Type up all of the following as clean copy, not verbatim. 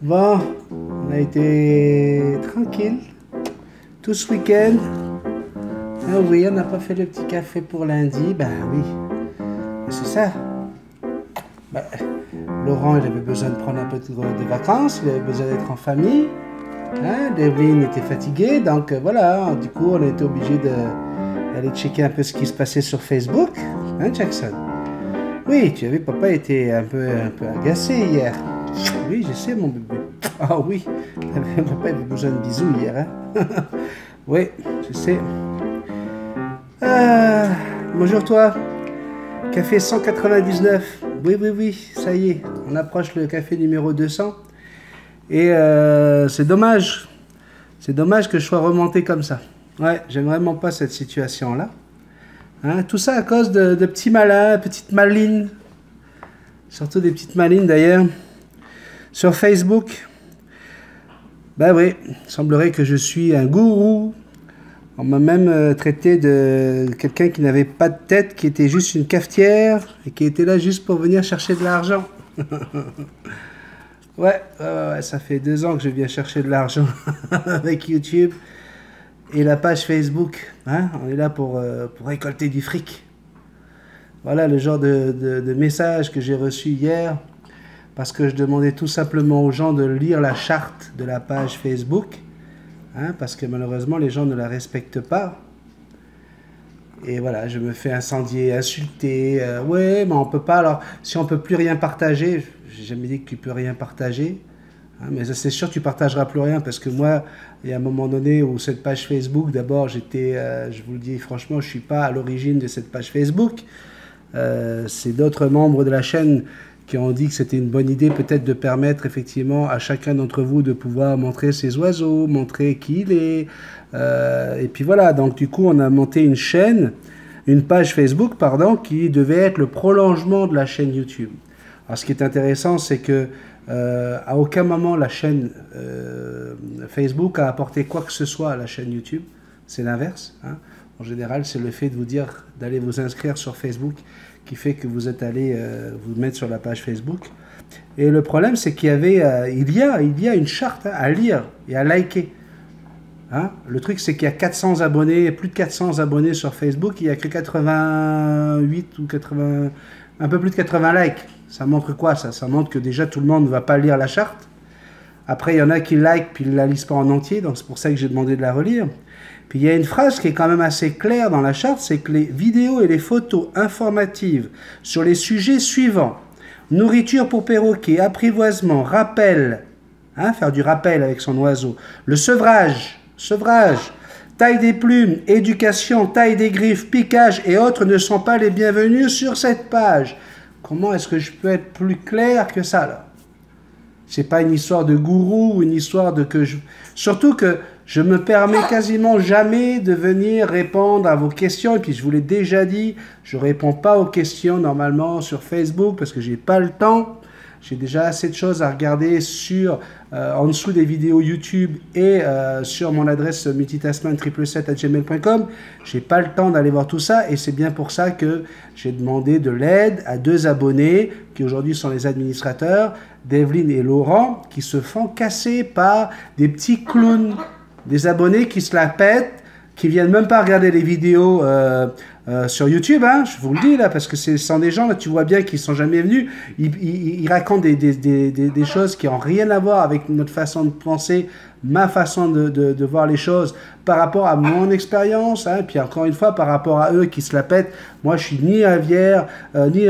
Bon, on a été tranquille tout ce week-end. Ah oui, on n'a pas fait le petit café pour lundi. Ben oui, c'est ça. Ben, Laurent, il avait besoin de prendre un peu de vacances, il avait besoin d'être en famille. Hein, Devlin était fatigué, donc voilà, du coup, on a été obligé d'aller checker un peu ce qui se passait sur Facebook. Hein, Jackson? Oui, tu avais, papa était un peu agacé hier. Oui, je sais, mon bébé. Ah oui, papa avait besoin de bisous hier. Hein? Oui, je sais. Bonjour toi. Café 199. Oui, ça y est, on approche le café numéro 200. Et c'est dommage. C'est dommage que je sois remonté comme ça. Ouais, j'aime vraiment pas cette situation-là. Hein, tout ça à cause de petits malins, petites malines. Surtout des petites malines d'ailleurs. Sur Facebook. Ben oui, il semblerait que je suis un gourou. On m'a même traité de quelqu'un qui n'avait pas de tête, qui était juste une cafetière et qui était là juste pour venir chercher de l'argent. Ouais, ça fait 2 ans que je viens chercher de l'argent avec YouTube et la page Facebook. Hein, on est là pour récolter du fric. Voilà le genre de message que j'ai reçu hier parce que je demandais tout simplement aux gens de lire la charte de la page Facebook. Hein, parce que malheureusement les gens ne la respectent pas. Et voilà, je me fais incendier, insulter. Ouais, mais on peut pas. Alors, si on peut plus rien partager, j'ai jamais dit que tu peux rien partager. Hein, mais c'est sûr, tu partageras plus rien parce que moi, il y a un moment donné où cette page Facebook, d'abord, j'étais, je vous le dis franchement, je suis pas à l'origine de cette page Facebook. C'est d'autres membres de la chaîne qui ont dit que c'était une bonne idée peut-être de permettre effectivement à chacun d'entre vous de pouvoir montrer ses oiseaux, montrer qui il est. Et puis voilà, donc du coup on a monté une page Facebook, pardon, qui devait être le prolongement de la chaîne YouTube. Alors ce qui est intéressant, c'est que à aucun moment la chaîne Facebook a apporté quoi que ce soit à la chaîne YouTube. C'est l'inverse. Hein. En général, c'est le fait de vous dire d'aller vous inscrire sur Facebook qui fait que vous êtes allé vous mettre sur la page Facebook. Et le problème, c'est qu'il y avait, il y a une charte hein, à lire et à liker. Hein? Le truc, c'est qu'il y a 400 abonnés, plus de 400 abonnés sur Facebook, il n'y a que 88 ou 80, un peu plus de 80 likes. Ça montre quoi ça? Ça montre que déjà tout le monde ne va pas lire la charte. Après, il y en a qui like puis ils ne la lisent pas en entier, donc c'est pour ça que j'ai demandé de la relire. Puis il y a une phrase qui est quand même assez claire dans la charte, c'est que les vidéos et les photos informatives sur les sujets suivants, nourriture pour perroquet, apprivoisement, rappel, hein, faire du rappel avec son oiseau, le sevrage, taille des plumes, éducation, taille des griffes, piquage et autres ne sont pas les bienvenus sur cette page. Comment est-ce que je peux être plus clair que ça là? C'est pas une histoire de gourou ou une histoire de que je... Surtout que je me permets quasiment jamais de venir répondre à vos questions. Et puis je vous l'ai déjà dit, je réponds pas aux questions normalement sur Facebook parce que j'ai pas le temps. J'ai déjà assez de choses à regarder sur, en dessous des vidéos YouTube et sur mon adresse multitasman777@gmail.com. J'ai pas le temps d'aller voir tout ça et c'est bien pour ça que j'ai demandé de l'aide à 2 abonnés qui aujourd'hui sont les administrateurs, Devlin et Laurent, qui se font casser par des petits clowns, des abonnés qui se la pètent, qui viennent même pas regarder les vidéos sur YouTube, hein, je vous le dis là, parce que ce sont des gens, là, tu vois bien qu'ils sont jamais venus, ils racontent des choses qui n'ont rien à voir avec notre façon de penser, ma façon de voir les choses par rapport à mon expérience, hein, puis encore une fois par rapport à eux qui se la pètent. Moi je suis ni aviaire, ni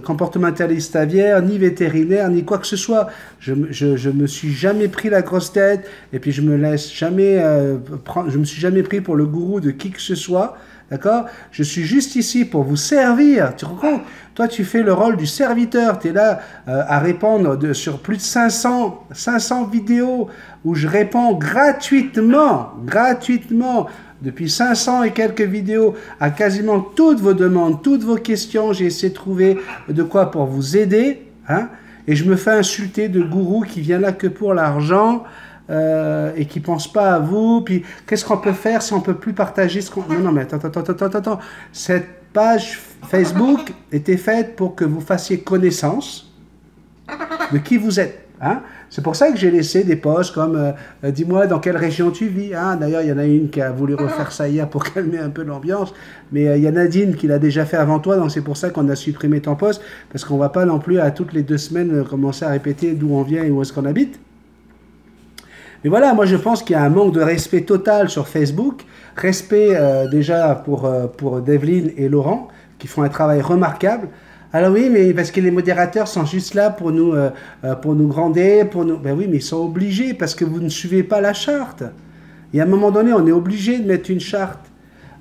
comportementaliste aviaire, ni vétérinaire, ni quoi que ce soit. Je me suis jamais pris la grosse tête et puis je me suis jamais pris pour le gourou de qui que ce soit. D'accord? Je suis juste ici pour vous servir. Tu te rends compte? Toi, tu fais le rôle du serviteur. Tu es là à répondre sur plus de 500 vidéos où je réponds gratuitement, depuis 500 et quelques vidéos, à quasiment toutes vos demandes, toutes vos questions. J'ai essayé de trouver de quoi pour vous aider. Hein? Et je me fais insulter de gourou qui vient là que pour l'argent. Et qui ne pensent pas à vous, puis qu'est-ce qu'on peut faire si on ne peut plus partager ce qu'on... Non, mais attends. Cette page Facebook était faite pour que vous fassiez connaissance de qui vous êtes. Hein? C'est pour ça que j'ai laissé des posts comme dis-moi dans quelle région tu vis. Hein. D'ailleurs, il y en a une qui a voulu refaire ça hier pour calmer un peu l'ambiance. Mais il y a Nadine qui l'a déjà fait avant toi, donc c'est pour ça qu'on a supprimé ton post. Parce qu'on ne va pas non plus à toutes les 2 semaines commencer à répéter d'où on vient et où est-ce qu'on habite. Mais voilà, moi je pense qu'il y a un manque de respect total sur Facebook. Respect déjà pour Develyne et Laurent, qui font un travail remarquable. Alors oui, mais parce que les modérateurs sont juste là pour nous gronder, pour nous... Ben oui, mais ils sont obligés parce que vous ne suivez pas la charte. Et à un moment donné, on est obligé de mettre une charte.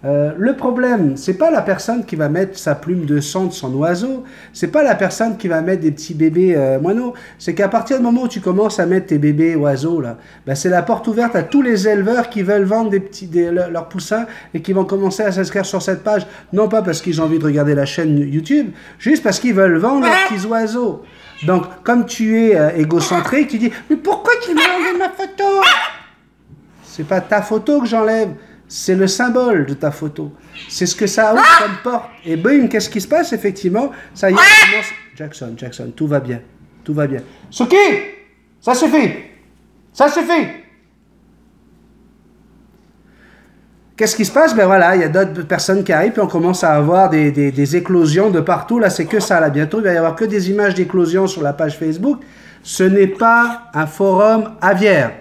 Le problème, c'est pas la personne qui va mettre sa plume de sang de son oiseau, c'est pas la personne qui va mettre des petits bébés moineaux, c'est qu'à partir du moment où tu commences à mettre tes bébés oiseaux, là, ben c'est la porte ouverte à tous les éleveurs qui veulent vendre leurs poussins et qui vont commencer à s'inscrire sur cette page, non pas parce qu'ils ont envie de regarder la chaîne YouTube, juste parce qu'ils veulent vendre leurs petits oiseaux. Donc, comme tu es égocentrique, tu dis « Mais pourquoi tu m'as enlevé ma photo ?» C'est pas ta photo que j'enlève. C'est le symbole de ta photo. C'est ce que ça ouvre comme porte. Et boum, qu'est-ce qui se passe effectivement? Ça y est, commence... Jackson, tout va bien. Tout va bien. Suki, ça suffit. Ça suffit. Qu'est-ce qui se passe? Ben voilà, il y a d'autres personnes qui arrivent et on commence à avoir des éclosions de partout. Là, c'est que ça. Là, bientôt, il va y avoir que des images d'éclosion sur la page Facebook. Ce n'est pas un forum aviaire.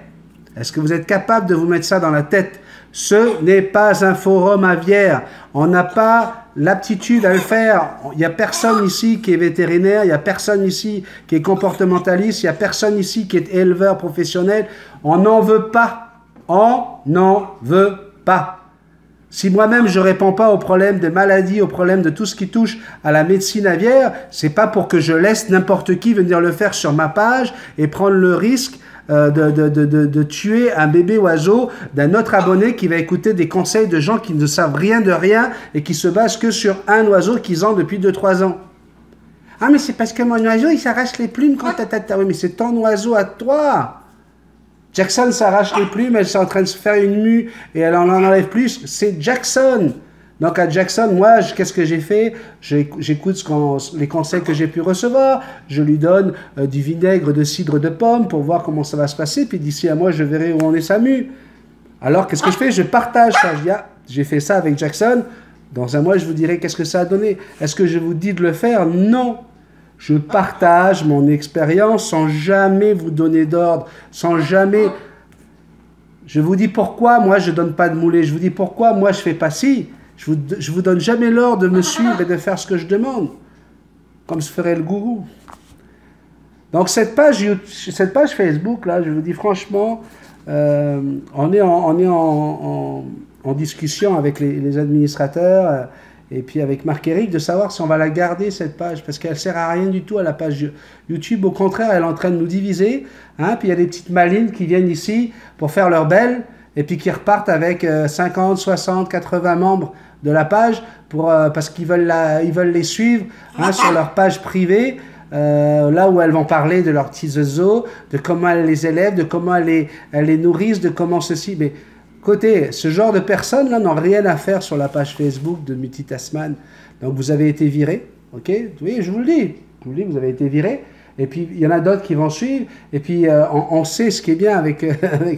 Est-ce que vous êtes capable de vous mettre ça dans la tête? Ce n'est pas un forum aviaire. On n'a pas l'aptitude à le faire. Il n'y a personne ici qui est vétérinaire, il n'y a personne ici qui est comportementaliste, il n'y a personne ici qui est éleveur professionnel. On n'en veut pas. On n'en veut pas. Si moi-même je ne réponds pas aux problèmes des maladies, aux problèmes de tout ce qui touche à la médecine aviaire, c'est pas pour que je laisse n'importe qui venir le faire sur ma page et prendre le risque de tuer un bébé oiseau d'un autre abonné qui va écouter des conseils de gens qui ne savent rien de rien et qui se basent que sur un oiseau qu'ils ont depuis 2-3 ans. Ah mais c'est parce que mon oiseau il s'arrache les plumes quand oui mais c'est ton oiseau à toi. Jackson s'arrache les plumes, elle est en train de se faire une mue et elle en enlève plus, c'est Jackson. Donc à Jackson, moi, qu'est-ce que j'ai fait? J'écoute les conseils que j'ai pu recevoir, je lui donne du vinaigre de cidre de pomme pour voir comment ça va se passer, puis d'ici à moi, je verrai où on est sa mue. Alors, qu'est-ce que je fais? Je partage ça. Je dis, ah, j'ai fait ça avec Jackson, dans un mois, je vous dirai qu'est-ce que ça a donné. Est-ce que je vous dis de le faire? Non. Je partage mon expérience sans jamais vous donner d'ordre, sans jamais... Je vous dis pourquoi moi, je ne donne pas de moulée, je vous dis pourquoi moi, je ne fais pas ci. Je vous donne jamais l'ordre de me suivre et de faire ce que je demande, comme se ferait le gourou. Donc cette page Facebook, là, je vous dis franchement, on est en discussion avec les administrateurs et puis avec Marc-Éric de savoir si on va la garder, cette page, parce qu'elle ne sert à rien du tout à la page YouTube. Au contraire, elle est en train de nous diviser. Hein, puis il y a des petites malines qui viennent ici pour faire leur belle et puis qui repartent avec 50, 60, 80 membres de la page parce qu'ils veulent les suivre hein, sur leur page privée, là où elles vont parler de leurs petits oiseaux, de comment elles les élèvent, de comment elles les nourrissent, de comment ceci. Mais écoutez, ce genre de personnes-là n'ont rien à faire sur la page Facebook de Multitasman. Donc vous avez été viré, ok? Oui, je vous le dis, vous avez été viré. Et puis, il y en a d'autres qui vont suivre. Et puis, on sait ce qui est bien avec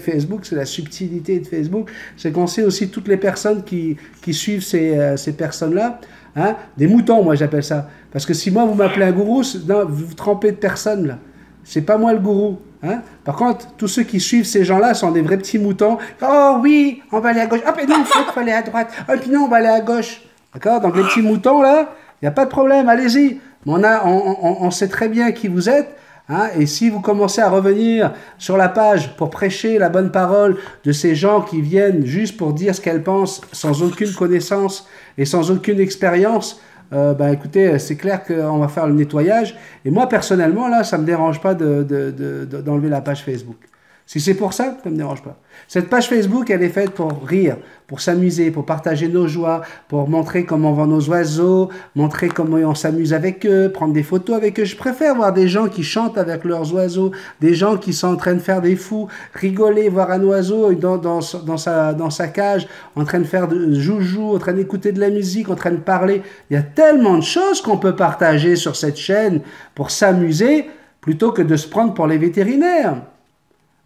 Facebook, c'est la subtilité de Facebook, c'est qu'on sait aussi toutes les personnes qui suivent ces personnes-là. Hein, des moutons, moi, j'appelle ça. Parce que si moi, vous m'appelez un gourou, non, vous vous trompez de personne, là. C'est pas moi le gourou. Hein. Par contre, tous ceux qui suivent ces gens-là sont des vrais petits moutons. Oh oui, on va aller à gauche. Ah, mais non, il faut aller à droite. Ah, puis non, on va aller à gauche. D'accord? Donc, les petits moutons, là, il n'y a pas de problème, allez-y. On sait très bien qui vous êtes, hein, et si vous commencez à revenir sur la page pour prêcher la bonne parole de ces gens qui viennent juste pour dire ce qu'elles pensent sans aucune connaissance et sans aucune expérience, ben écoutez, c'est clair qu'on va faire le nettoyage. Et moi, personnellement, là, ça ne me dérange pas d'enlever la page Facebook. Si c'est pour ça, ça ne me dérange pas. Cette page Facebook, elle est faite pour rire, pour s'amuser, pour partager nos joies, pour montrer comment vont nos oiseaux, montrer comment on s'amuse avec eux, prendre des photos avec eux. Je préfère voir des gens qui chantent avec leurs oiseaux, des gens qui sont en train de faire des fous, rigoler, voir un oiseau dans sa cage, en train de faire de joujou, en train d'écouter de la musique, en train de parler. Il y a tellement de choses qu'on peut partager sur cette chaîne pour s'amuser. plutôt que de se prendre pour les vétérinaires.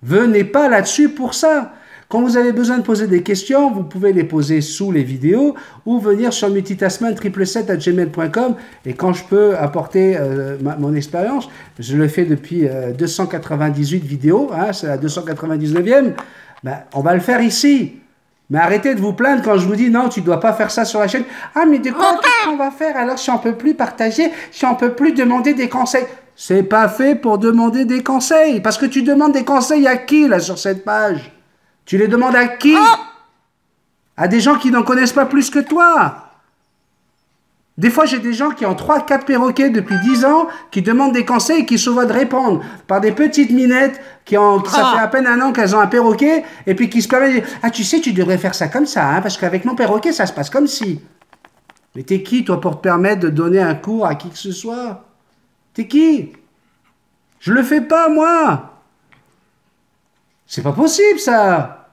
Venez pas là-dessus pour ça. Quand vous avez besoin de poser des questions, vous pouvez les poser sous les vidéos ou venir sur multitasman777@gmail.com et quand je peux apporter mon expérience, je le fais depuis 298 vidéos, hein, c'est la 299e, ben, on va le faire ici. Mais arrêtez de vous plaindre quand je vous dis non, tu ne dois pas faire ça sur la chaîne. Ah, mais de quoi qu'est-ce qu'on va faire alors si on ne peut plus partager, si on ne peut plus demander des conseils? C'est pas fait pour demander des conseils. Parce que tu demandes des conseils à qui là sur cette page? Tu les demandes à qui? À des gens qui n'en connaissent pas plus que toi. Des fois, j'ai des gens qui ont 3-4 perroquets depuis 10 ans, qui demandent des conseils et qui se voient de répondre par des petites minettes ça fait à peine un an qu'elles ont un perroquet et puis qui se permettent de dire « Ah, tu sais, tu devrais faire ça comme ça, hein, parce qu'avec mon perroquet, ça se passe comme si. » Mais t'es qui, toi, pour te permettre de donner un cours à qui que ce soit? T'es qui? Je le fais pas, moi. C'est pas possible, ça.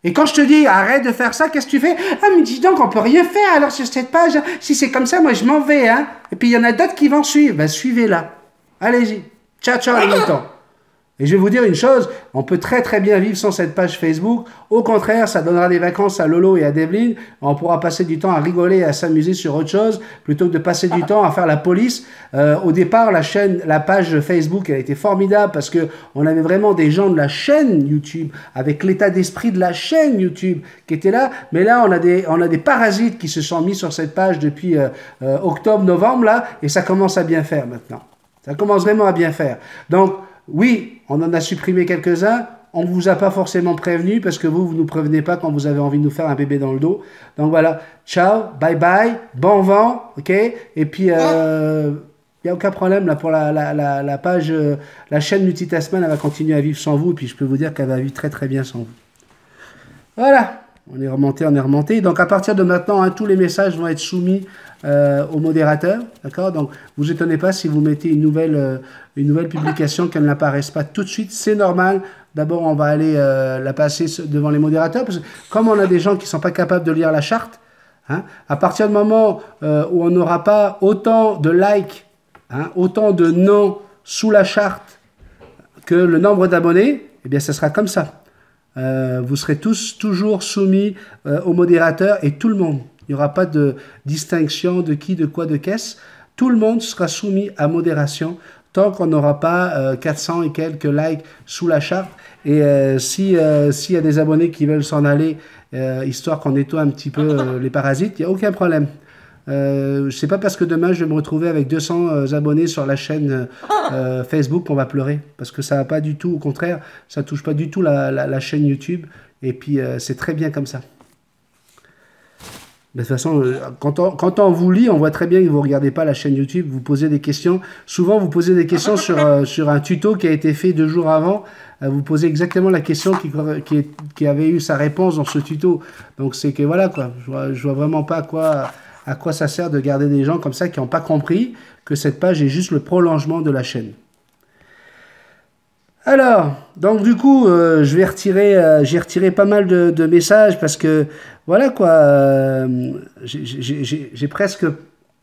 Et quand je te dis, arrête de faire ça, qu'est-ce que tu fais? Ah, mais dis donc, on peut rien faire, alors sur cette page, si c'est comme ça, moi, je m'en vais, hein. Et puis, il y en a d'autres qui vont suivre. Ben, suivez-la. Allez-y. Ciao, ciao, les moutons. Et je vais vous dire une chose, on peut très très bien vivre sans cette page Facebook. Au contraire, ça donnera des vacances à Lolo et à Devlin. On pourra passer du temps à rigoler et à s'amuser sur autre chose, plutôt que de passer du temps à faire la police. Au départ, la page Facebook, elle était formidable parce que on avait vraiment des gens de la chaîne YouTube, avec l'état d'esprit de la chaîne YouTube qui était là. Mais là, on a des parasites qui se sont mis sur cette page depuis octobre, novembre, là, et ça commence à bien faire maintenant. Ça commence vraiment à bien faire. Donc, oui, on en a supprimé quelques-uns, on ne vous a pas forcément prévenu parce que vous ne nous prévenez pas quand vous avez envie de nous faire un bébé dans le dos. Donc voilà, ciao, bye bye, bon vent, ok? Et puis, il n'y a aucun problème là pour la page, la chaîne Multitasman, elle va continuer à vivre sans vous et puis je peux vous dire qu'elle va vivre très très bien sans vous. Voilà, on est remonté. Donc à partir de maintenant, hein, tous les messages vont être soumis au modérateur, d'accord? Donc, vous étonnez pas si vous mettez une nouvelle publication qu'elle n'apparaisse pas tout de suite, c'est normal. D'abord, on va aller la passer devant les modérateurs, parce que comme on a des gens qui sont pas capables de lire la charte, hein, à partir du moment où on n'aura pas autant de likes, hein, autant de noms sous la charte que le nombre d'abonnés, eh bien, ce sera comme ça. Vous serez tous toujours soumis au modérateur et tout le monde. Il n'y aura pas de distinction de qui, de quoi, de qu'est-ce. Tout le monde sera soumis à modération tant qu'on n'aura pas 400 et quelques likes sous la charte. Et s'il y a des abonnés qui veulent s'en aller, histoire qu'on nettoie un petit peu les parasites, il n'y a aucun problème. C'est pas parce que demain je vais me retrouver avec 200 abonnés sur la chaîne Facebook qu'on va pleurer. Parce que ça va pas du tout, au contraire, ça touche pas du tout la chaîne YouTube. Et puis c'est très bien comme ça. De toute façon, quand on vous lit, on voit très bien que vous ne regardez pas la chaîne YouTube, vous posez des questions. Souvent, vous posez des questions sur un tuto qui a été fait 2 jours avant. Vous posez exactement la question qui avait eu sa réponse dans ce tuto. Donc, c'est que voilà, quoi. Je vois vraiment pas à quoi ça sert de garder des gens comme ça qui n'ont pas compris que cette page est juste le prolongement de la chaîne. Alors, donc du coup, j'ai retiré pas mal de messages parce que, voilà quoi, j'ai presque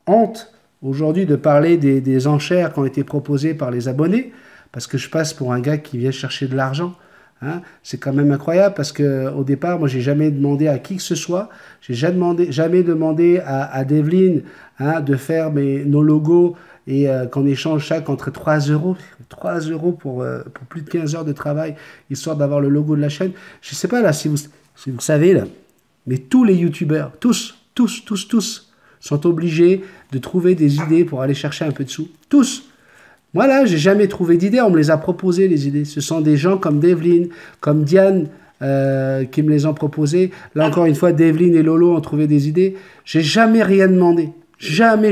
honte aujourd'hui de parler des enchères qui ont été proposées par les abonnés, parce que je passe pour un gars qui vient chercher de l'argent. Hein. C'est quand même incroyable parce qu'au départ, moi, j'ai jamais demandé à qui que ce soit, j'ai jamais demandé à Devlin, hein, de faire nos logos et qu'on échange chaque entre 3 euros. 3 euros pour plus de 15 heures de travail, histoire d'avoir le logo de la chaîne. Je ne sais pas là si vous savez, là, mais tous les youtubeurs, tous, sont obligés de trouver des idées pour aller chercher un peu de sous. Tous. Moi là, j'ai jamais trouvé d'idées, on me les a proposées les idées. Ce sont des gens comme Devlin, comme Diane, qui me les ont proposées. Là encore une fois, Devlin et Lolo ont trouvé des idées. J'ai jamais rien demandé. Jamais.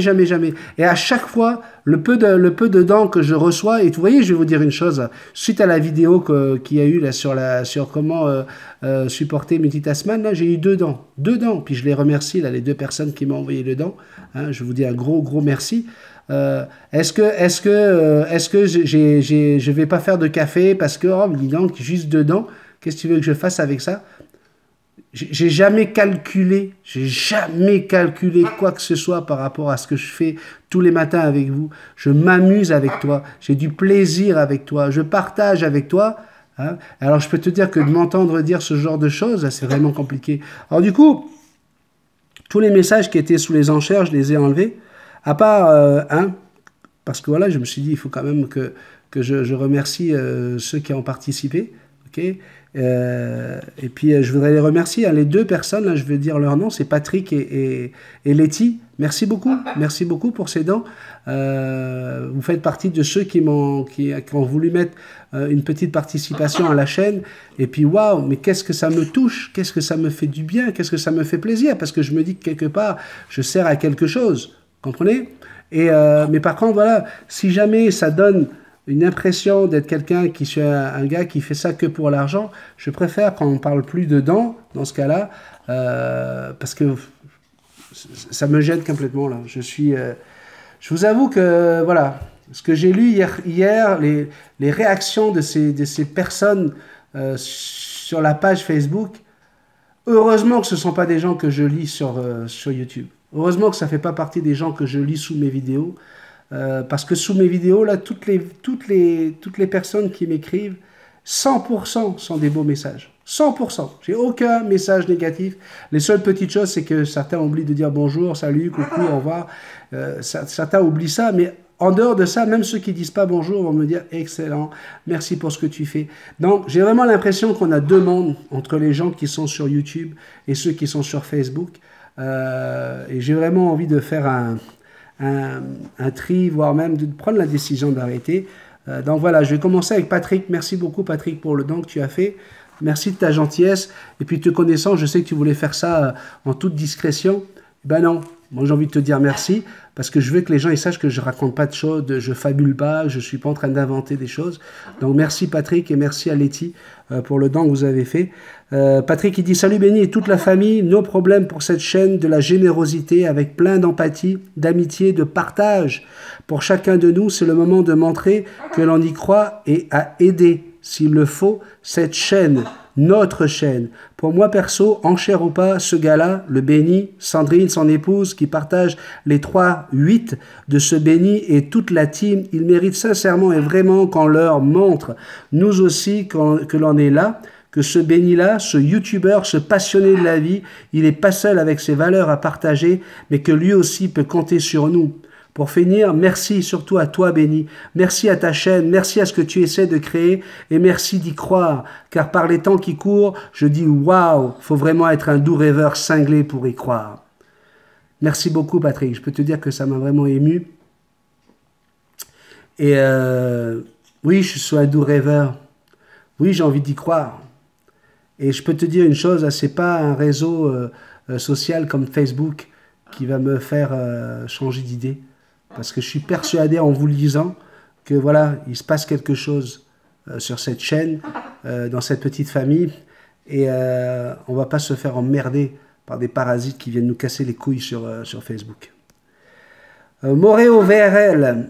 Et à chaque fois, le peu de dents que je reçois, et vous voyez, je vais vous dire une chose, suite à la vidéo qu'il y a eu là, sur comment supporter Multitasman, là, j'ai eu 2 dents. 2 dents. Puis je les remercie, là, les 2 personnes qui m'ont envoyé les dents. Hein, je vous dis un gros merci. Est-ce que je vais pas faire de café parce que, oh, dis donc, juste 2 dents, qu'est-ce que tu veux que je fasse avec ça? j'ai jamais calculé quoi que ce soit par rapport à ce que je fais tous les matins avec vous. Je m'amuse avec toi, j'ai du plaisir avec toi, je partage avec toi. Hein. Alors je peux te dire que de m'entendre dire ce genre de choses, c'est vraiment compliqué. Alors du coup, tous les messages qui étaient sous les enchères, je les ai enlevés, à part un, parce que voilà, je me suis dit, il faut quand même que je remercie ceux qui ont participé. Okay, et puis je voudrais les remercier. Hein, les deux personnes, là, je vais dire leur nom, c'est Patrick et Letty. Merci beaucoup pour ces dons. Vous faites partie de ceux qui ont voulu mettre une petite participation à la chaîne. Et puis waouh, mais qu'est-ce que ça me touche, qu'est-ce que ça me fait du bien, qu'est-ce que ça me fait plaisir, parce que je me dis que quelque part, je sers à quelque chose. Comprenez? Mais par contre, voilà, si jamais ça donne une impression d'être quelqu'un qui suis un gars qui fait ça que pour l'argent, je préfère qu'on ne parle plus dedans, dans ce cas-là, parce que ça me gêne complètement, là. Je vous avoue que, voilà, ce que j'ai lu hier les réactions de ces personnes sur la page Facebook, heureusement que ce ne sont pas des gens que je lis sur YouTube. Heureusement que ça ne fait pas partie des gens que je lis sous mes vidéos. Parce que sous mes vidéos, là, toutes les personnes qui m'écrivent, 100% sont des beaux messages. 100%. J'ai aucun message négatif. Les seules petites choses, c'est que certains oublient de dire bonjour, salut, coucou, au revoir. Certains oublient ça, mais en dehors de ça, même ceux qui disent pas bonjour vont me dire excellent, merci pour ce que tu fais. Donc, j'ai vraiment l'impression qu'on a deux mondes entre les gens qui sont sur YouTube et ceux qui sont sur Facebook. Et j'ai vraiment envie de faire un tri, voire même de prendre la décision d'arrêter. Donc voilà, je vais commencer avec Patrick. Merci beaucoup Patrick pour le don que tu as fait. Merci de ta gentillesse. Et puis te connaissant, je sais que tu voulais faire ça en toute discrétion. Ben non, moi j'ai envie de te dire merci, parce que je veux que les gens ils sachent que je raconte pas de choses, je fabule pas, je suis pas en train d'inventer des choses. Donc merci Patrick et merci à Letty pour le don que vous avez fait. Patrick il dit salut Benny et toute la famille, nos problèmes pour cette chaîne, de la générosité avec plein d'empathie, d'amitié, de partage. Pour chacun de nous, c'est le moment de montrer que l'on y croit et à aider, s'il le faut, cette chaîne, notre chaîne. Pour moi perso, en chair ou pas, ce gars-là, le Benny, Sandrine, son épouse, qui partage les 3-8 de ce Benny et toute la team, il mérite sincèrement et vraiment qu'on leur montre, nous aussi, que l'on est là, que ce Benny-là, ce YouTuber, ce passionné de la vie, il n'est pas seul avec ses valeurs à partager, mais que lui aussi peut compter sur nous. Pour finir, merci surtout à toi, Benny. Merci à ta chaîne, merci à ce que tu essaies de créer et merci d'y croire. Car par les temps qui courent, je dis waouh, faut vraiment être un doux rêveur cinglé pour y croire. Merci beaucoup, Patrick. Je peux te dire que ça m'a vraiment ému. Et oui, je suis un doux rêveur. Oui, j'ai envie d'y croire. Et je peux te dire une chose, c'est pas un réseau social comme Facebook qui va me faire changer d'idée. Parce que je suis persuadé en vous lisant que voilà, il se passe quelque chose sur cette chaîne, dans cette petite famille, et on ne va pas se faire emmerder par des parasites qui viennent nous casser les couilles sur Facebook. Moréo VRL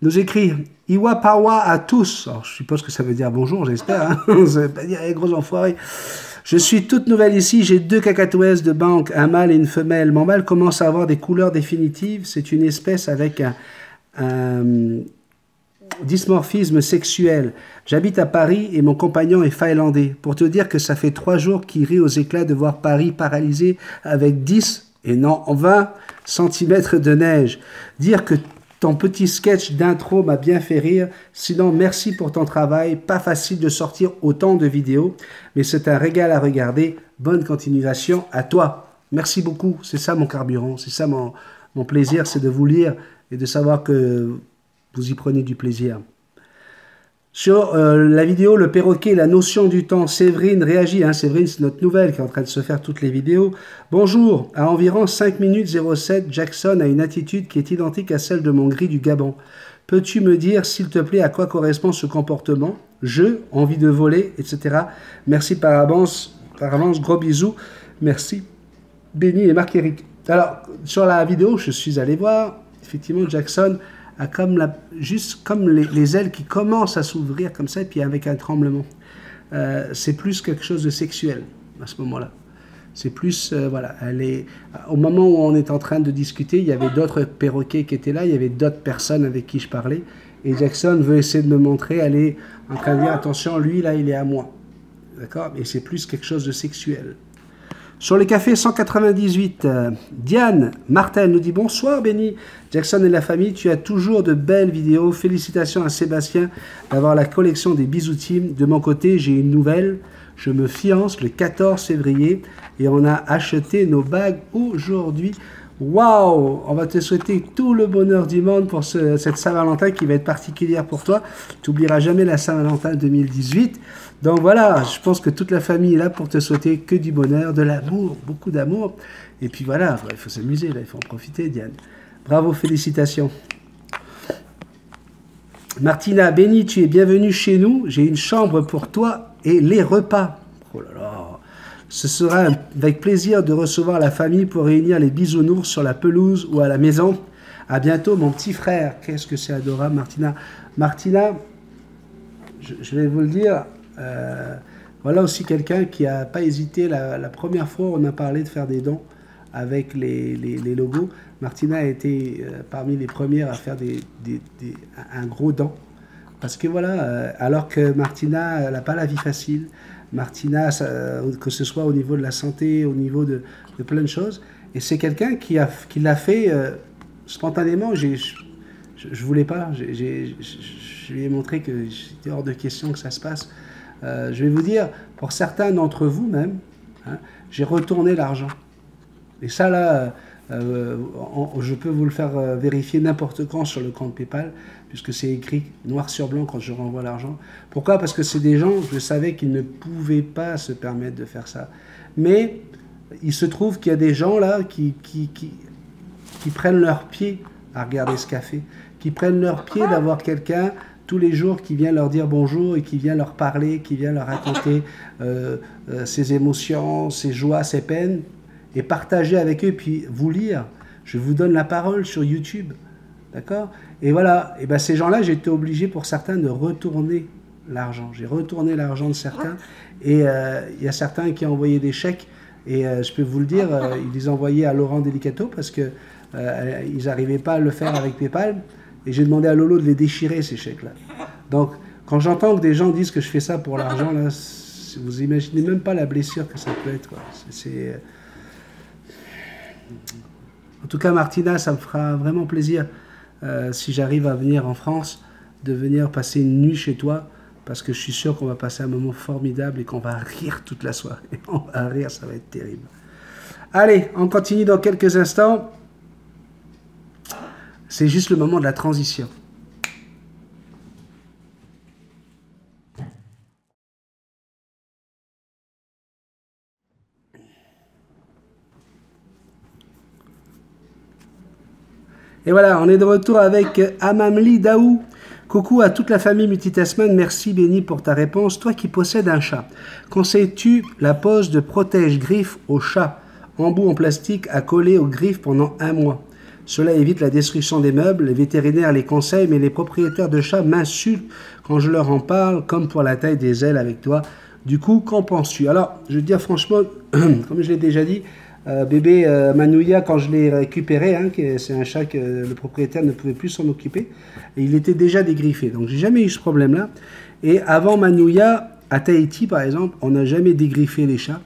nous écrit « Iwa Pawa à tous ». Alors, je suppose que ça veut dire bonjour, j'espère. Hein. Ça veut pas dire hey, « gros enfoirés ». Je suis toute nouvelle ici, j'ai 2 cacatoès de banque, un mâle et une femelle. Mon mâle commence à avoir des couleurs définitives. C'est une espèce avec un dimorphisme sexuel. J'habite à Paris et mon compagnon est finlandais. Pour te dire que ça fait 3 jours qu'il rit aux éclats de voir Paris paralysé avec 10 et non 20 cm de neige. Dire que ton petit sketch d'intro m'a bien fait rire. Sinon, merci pour ton travail. Pas facile de sortir autant de vidéos, mais c'est un régal à regarder. Bonne continuation à toi. Merci beaucoup. C'est ça mon carburant. C'est ça mon plaisir, c'est de vous lire et de savoir que vous y prenez du plaisir. Sur la vidéo, le perroquet, la notion du temps, Séverine réagit. Hein, Séverine, c'est notre nouvelle qui est en train de se faire toutes les vidéos. Bonjour, à environ 5 minutes 07, Jackson a une attitude qui est identique à celle de mon gris du Gabon. Peux-tu me dire, s'il te plaît, à quoi correspond ce comportement? Jeu, envie de voler, etc. Merci par avance, gros bisous. Merci, Benny et Marc-Éric. Alors, sur la vidéo, je suis allé voir, effectivement, Jackson a comme juste comme les ailes qui commencent à s'ouvrir comme ça, et puis avec un tremblement. C'est plus quelque chose de sexuel. à ce moment-là. C'est plus, voilà, au moment où on est en train de discuter, il y avait d'autres perroquets qui étaient là, il y avait d'autres personnes avec qui je parlais, et Jackson veut essayer de me montrer, elle est en train de dire, attention, lui, là, il est à moi. D'accord? Et c'est plus quelque chose de sexuel. Sur le café 198, Diane Martel nous dit, bonsoir Benny, Jackson et la famille, tu as toujours de belles vidéos, félicitations à Sébastien d'avoir la collection des bijoutiers. De mon côté, j'ai une nouvelle. Je me fiance le 14 février et on a acheté nos bagues aujourd'hui. Waouh! On va te souhaiter tout le bonheur du monde pour cette Saint-Valentin qui va être particulière pour toi. Tu n'oublieras jamais la Saint-Valentin 2018. Donc voilà, je pense que toute la famille est là pour te souhaiter que du bonheur, de l'amour, beaucoup d'amour. Et puis voilà, il faut s'amuser, là, il faut en profiter, Diane. Bravo, félicitations. Martina, Benny, tu es bienvenue chez nous. J'ai une chambre pour toi et les repas. Oh là là. Ce sera avec plaisir de recevoir la famille pour réunir les bisounours sur la pelouse ou à la maison. À bientôt, mon petit frère. Qu'est-ce que c'est adorable, Martina. Martina, je vais vous le dire, voilà aussi quelqu'un qui n'a pas hésité. La première fois, on a parlé de faire des dons avec les logos. Martina a été parmi les premières à faire un gros don. Parce que voilà, alors que Martina, elle n'a pas la vie facile. Martina, que ce soit au niveau de la santé, au niveau de plein de choses. Et c'est quelqu'un qui l'a fait spontanément. Je ne voulais pas. Je lui ai montré que c'était hors de question que ça se passe. Je vais vous dire, pour certains d'entre vous même, hein, j'ai retourné l'argent. Et ça là, je peux vous le faire vérifier n'importe quand sur le compte PayPal, puisque c'est écrit noir sur blanc quand je renvoie l'argent. Pourquoi? Parce que c'est des gens, je savais qu'ils ne pouvaient pas se permettre de faire ça. Mais il se trouve qu'il y a des gens là qui prennent leur pied à regarder ce café, qui prennent leur pied d'avoir quelqu'un tous les jours qui vient leur dire bonjour et qui vient leur parler, qui vient leur raconter ses émotions, ses joies, ses peines, et partager avec eux, puis vous lire. Je vous donne la parole sur YouTube. D'accord? Et voilà, et ben ces gens-là, j'ai été obligé pour certains de retourner l'argent. J'ai retourné l'argent de certains, et il y a certains qui ont envoyé des chèques, et je peux vous le dire, ils les envoyaient à Laurent Delicato parce que ils n'arrivaient pas à le faire avec PayPal, et j'ai demandé à Lolo de les déchirer, ces chèques-là. Donc, quand j'entends que des gens disent que je fais ça pour l'argent, là, vous imaginez même pas la blessure que ça peut être, quoi. En tout cas, Martina, ça me fera vraiment plaisir, si j'arrive à venir en France, de venir passer une nuit chez toi, parce que je suis sûr qu'on va passer un moment formidable et qu'on va rire toute la soirée. On va rire, ça va être terrible. Allez, on continue dans quelques instants. C'est juste le moment de la transition. Et voilà, on est de retour avec Amamli Daou. Coucou à toute la famille Multitasman, merci Benny pour ta réponse. Toi qui possèdes un chat, conseilles-tu la pose de protège-griffes au chat, embout en plastique à coller aux griffes pendant 1 mois? Cela évite la destruction des meubles, les vétérinaires les conseillent, mais les propriétaires de chats m'insultent quand je leur en parle, comme pour la taille des ailes avec toi. Du coup, qu'en penses-tu? Alors, je veux dire franchement, comme je l'ai déjà dit, bébé Manouya, quand je l'ai récupéré, hein, c'est un chat que le propriétaire ne pouvait plus s'en occuper, et il était déjà dégriffé. Donc j'ai jamais eu ce problème-là. Et avant Manouya, à Tahiti par exemple, on n'a jamais dégriffé les chats.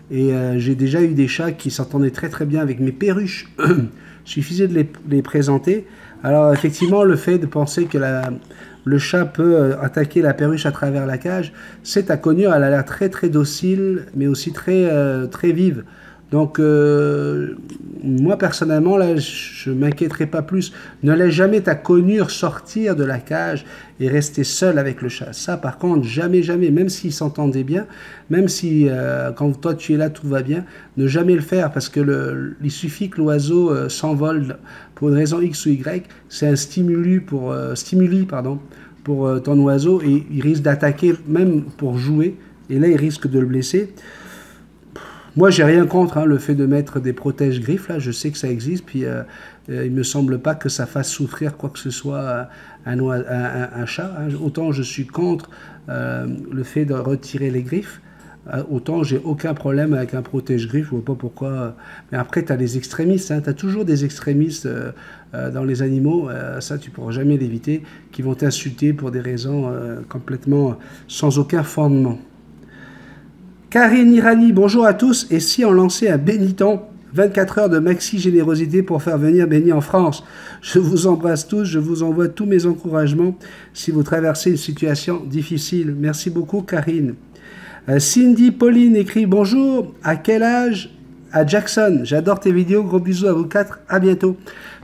Et j'ai déjà eu des chats qui s'entendaient très très bien avec mes perruches. Il suffisait de les présenter. Alors effectivement, le fait de penser que le chat peut attaquer la perruche à travers la cage, c'est à connuire. Elle a l'air très très docile, mais aussi très, très vive. Donc, moi, personnellement, là, je ne m'inquiéterai pas plus. Ne laisse jamais ta conure sortir de la cage et rester seul avec le chat. Ça, par contre, jamais, jamais, même s'ils s'entendaient bien, même si, quand toi, tu es là, tout va bien, ne jamais le faire, parce que il suffit que l'oiseau s'envole pour une raison X ou Y, c'est un stimuli pour ton oiseau, et il risque d'attaquer, même pour jouer, et là, il risque de le blesser. Moi, j'ai rien contre le fait de mettre des protège-griffes. Là, je sais que ça existe. Puis, il me semble pas que ça fasse souffrir quoi que ce soit un chat. Autant je suis contre le fait de retirer les griffes. autant j'ai aucun problème avec un protège-griffe, je vois pas pourquoi. Mais après, tu as les extrémistes, hein, tu as toujours des extrémistes dans les animaux, ça tu pourras jamais l'éviter, qui vont t'insulter pour des raisons complètement sans aucun fondement. Karine Irani, bonjour à tous, et si on lançait un Béniton 24 heures de maxi générosité pour faire venir Béni en France. Je vous embrasse tous, je vous envoie tous mes encouragements si vous traversez une situation difficile. Merci beaucoup Karine. Cindy Pauline écrit bonjour, à quel âge? À Jackson, j'adore tes vidéos, gros bisous à vous quatre, à bientôt.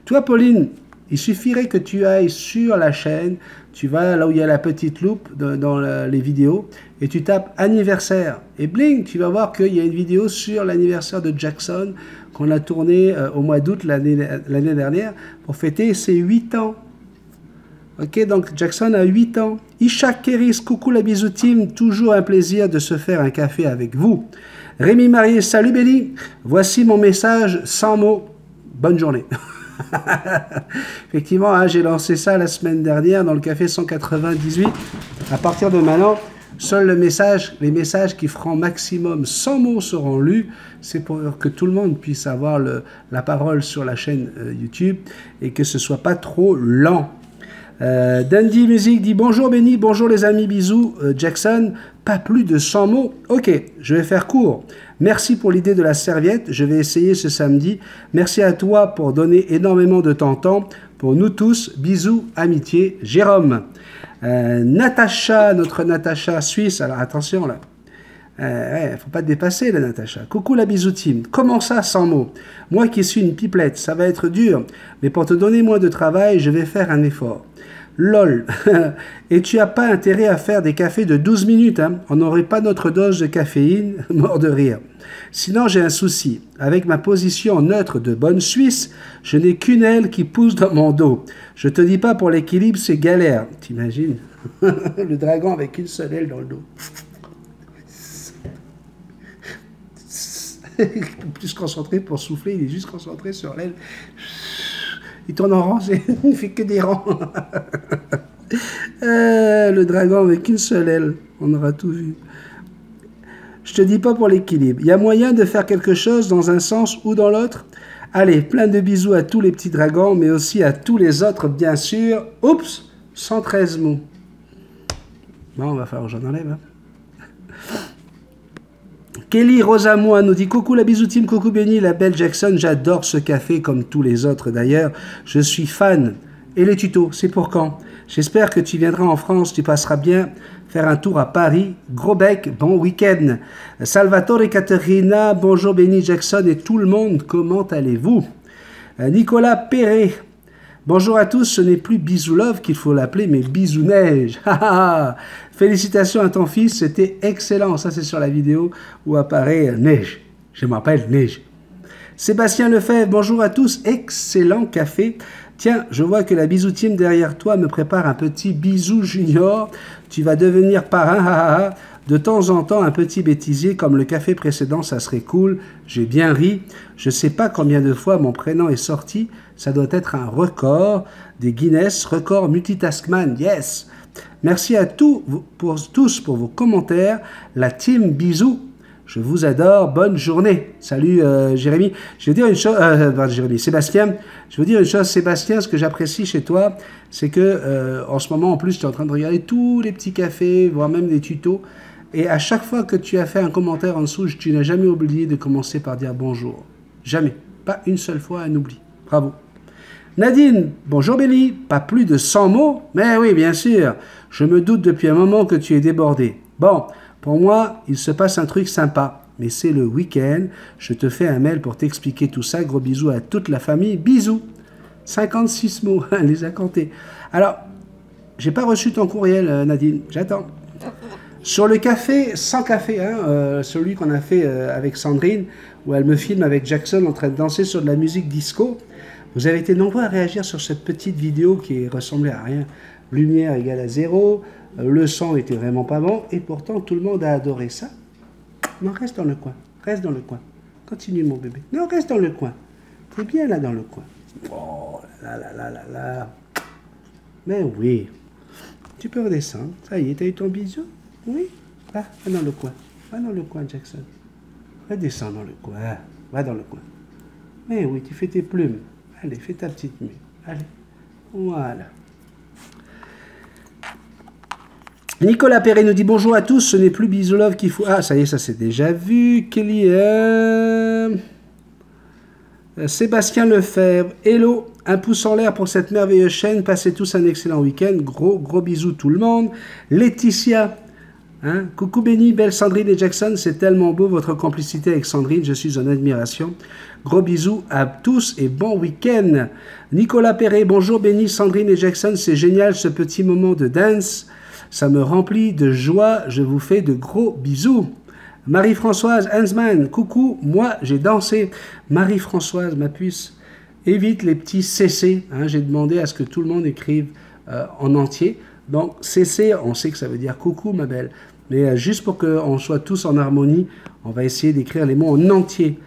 Toi Pauline, il suffirait que tu ailles sur la chaîne, tu vas là où il y a la petite loupe dans les vidéos, et tu tapes anniversaire. Et bling, tu vas voir qu'il y a une vidéo sur l'anniversaire de Jackson qu'on a tourné au mois d'août l'année dernière pour fêter ses 8 ans. Ok, donc Jackson a 8 ans. Ishak Keris, coucou la bisou team, toujours un plaisir de se faire un café avec vous. Rémi Marié, salut Béli, voici mon message sans mots. Bonne journée. Effectivement, hein, j'ai lancé ça la semaine dernière dans le café 198. À partir de maintenant, seuls les messages qui feront maximum 100 mots seront lus. C'est pour que tout le monde puisse avoir la parole sur la chaîne YouTube et que ce soit pas trop lent. Dandy Music dit bonjour Benny, bonjour les amis, bisous. Jackson, pas plus de 100 mots. Ok, je vais faire court. Merci pour l'idée de la serviette, je vais essayer ce samedi. Merci à toi pour donner énormément de ton temps. Pour nous tous, bisous, amitié, Jérôme. Natacha, notre Natacha suisse, alors attention là. Faut pas te dépasser la Natacha. Coucou la bisou team. Comment ça 100 mots? Moi qui suis une pipelette, ça va être dur. Mais pour te donner moins de travail, je vais faire un effort. LOL. Et tu n'as pas intérêt à faire des cafés de 12 minutes. Hein. On n'aurait pas notre dose de caféine. Mort de rire. Sinon, j'ai un souci. Avec ma position neutre de bonne Suisse, je n'ai qu'une aile qui pousse dans mon dos. Je te dis pas pour l'équilibre, c'est galère. T'imagines? Le dragon avec une seule aile dans le dos. Il est plus concentré pour souffler, il est juste concentré sur l'aile. Il tourne en rang, il ne fait que des rangs. Le dragon avec une seule aile, on aura tout vu. Je te dis pas pour l'équilibre. Il y a moyen de faire quelque chose dans un sens ou dans l'autre. Allez, plein de bisous à tous les petits dragons, mais aussi à tous les autres, bien sûr. Oups, 113 mots. Bon, on va falloir que j'en enlève. Hein. Kelly Rosamoa nous dit coucou la bisou team, coucou Benny, la belle Jackson, j'adore ce café comme tous les autres d'ailleurs, je suis fan. Et les tutos, c'est pour quand? J'espère que tu viendras en France, tu passeras bien faire un tour à Paris. Gros bec, bon week-end. Salvatore et Caterina, bonjour Benny Jackson et tout le monde, comment allez-vous? Nicolas Perret, bonjour à tous, ce n'est plus Bisou Love qu'il faut l'appeler, mais Bisou Neige. Félicitations à ton fils, c'était excellent. Ça, c'est sur la vidéo où apparaît Neige. Je m'appelle Neige. Sébastien Lefebvre, bonjour à tous, excellent café. Tiens, je vois que la Bisou Team derrière toi me prépare un petit bisou junior. Tu vas devenir parrain, De temps en temps, un petit bêtisier comme le café précédent, ça serait cool. J'ai bien ri. Je ne sais pas combien de fois mon prénom est sorti. Ça doit être un record des Guinness, record multitaskman, yes. Merci à tous pour vos commentaires. La team bisous. Je vous adore. Bonne journée. Salut Jérémy. Je veux dire une chose, Sébastien. Je veux dire une chose, Sébastien. Ce que j'apprécie chez toi, c'est que en ce moment, en plus, tu es en train de regarder tous les petits cafés, voire même des tutos. Et à chaque fois que tu as fait un commentaire en dessous, tu n'as jamais oublié de commencer par dire bonjour. Jamais. Pas une seule fois un oubli. Bravo. Nadine, bonjour Béli, pas plus de 100 mots? Mais oui, bien sûr, je me doute depuis un moment que tu es débordé. Bon, pour moi, il se passe un truc sympa, mais c'est le week-end, je te fais un mail pour t'expliquer tout ça, gros bisous à toute la famille, bisous. 56 mots, elle les a comptés. Alors, j'ai pas reçu ton courriel Nadine, j'attends. Sur le café, sans café, hein, celui qu'on a fait avec Sandrine, où elle me filme avec Jackson en train de danser sur de la musique disco, vous avez été nombreux à réagir sur cette petite vidéo qui ressemblait à rien. Lumière égale à 0, le son était vraiment pas bon, et pourtant tout le monde a adoré ça. Non, reste dans le coin, reste dans le coin. Continue mon bébé. Non, reste dans le coin. T'es bien là dans le coin. Oh là là là là là. Mais oui. Tu peux redescendre. Ça y est, t'as eu ton bisou? Oui. Là, dans le coin. Va dans le coin, Jackson. Redescends dans le coin. Va dans le coin. Mais oui, tu fais tes plumes. Allez, fais ta petite mue. Allez. Voilà. Nicolas Perret nous dit bonjour à tous. Ce n'est plus Bisoulov qu'il faut. Ah, ça y est, ça c'est déjà vu. Kelly. Sébastien Lefebvre. Hello. Un pouce en l'air pour cette merveilleuse chaîne. Passez tous un excellent week-end. Gros bisous tout le monde. Laetitia. Hein? Coucou Benny, belle Sandrine et Jackson, c'est tellement beau votre complicité avec Sandrine, je suis en admiration. Gros bisous à tous et bon week-end. Nicolas Perret, bonjour Benny, Sandrine et Jackson, c'est génial ce petit moment de dance, ça me remplit de joie, je vous fais de gros bisous. Marie-Françoise Hansman, coucou, moi j'ai dansé. Marie-Françoise, ma puce, évite les petits CC, hein, j'ai demandé à ce que tout le monde écrive en entier. Donc, CC, on sait que ça veut dire coucou, ma belle. Mais juste pour qu'on soit tous en harmonie, on va essayer d'écrire les mots en entier.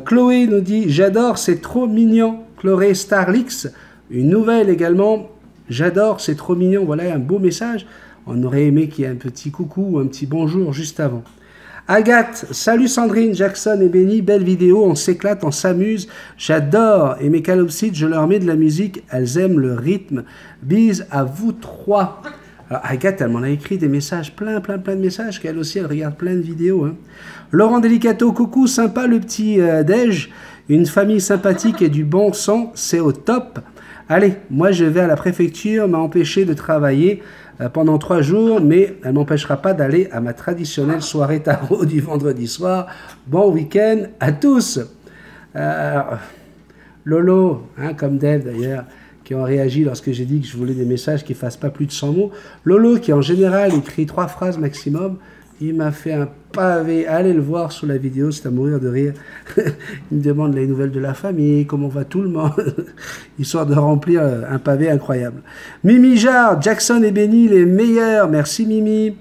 Chloé nous dit « J'adore, c'est trop mignon ». Chloé Starlix, une nouvelle également. « J'adore, c'est trop mignon ». Voilà un beau message. On aurait aimé qu'il y ait un petit coucou ou un petit bonjour juste avant. Agathe, salut Sandrine, Jackson et Benny, belle vidéo, on s'éclate, on s'amuse, j'adore. Et mes calopsides, je leur mets de la musique, elles aiment le rythme. Bise à vous trois. Alors Agathe, elle m'en a écrit des messages, plein de messages, qu'elle aussi, elle regarde plein de vidéos. Hein. Laurent Delicato, coucou, sympa le petit déj, une famille sympathique et du bon son, c'est au top. Allez, moi je vais à la préfecture, m'a empêché de travailler pendant 3 jours, mais elle ne m'empêchera pas d'aller à ma traditionnelle soirée tarot du vendredi soir. Bon week-end à tous. Lolo, hein, comme Dave d'ailleurs, qui ont réagi lorsque j'ai dit que je voulais des messages qui ne fassent pas plus de 100 mots. Lolo, qui en général écrit 3 phrases maximum, il m'a fait un pavé. Allez le voir sous la vidéo, c'est à mourir de rire. Il me demande les nouvelles de la famille, comment va tout le monde, histoire de remplir un pavé incroyable. Mimi Jarre, Jackson et Benny, les meilleurs. Merci Mimi.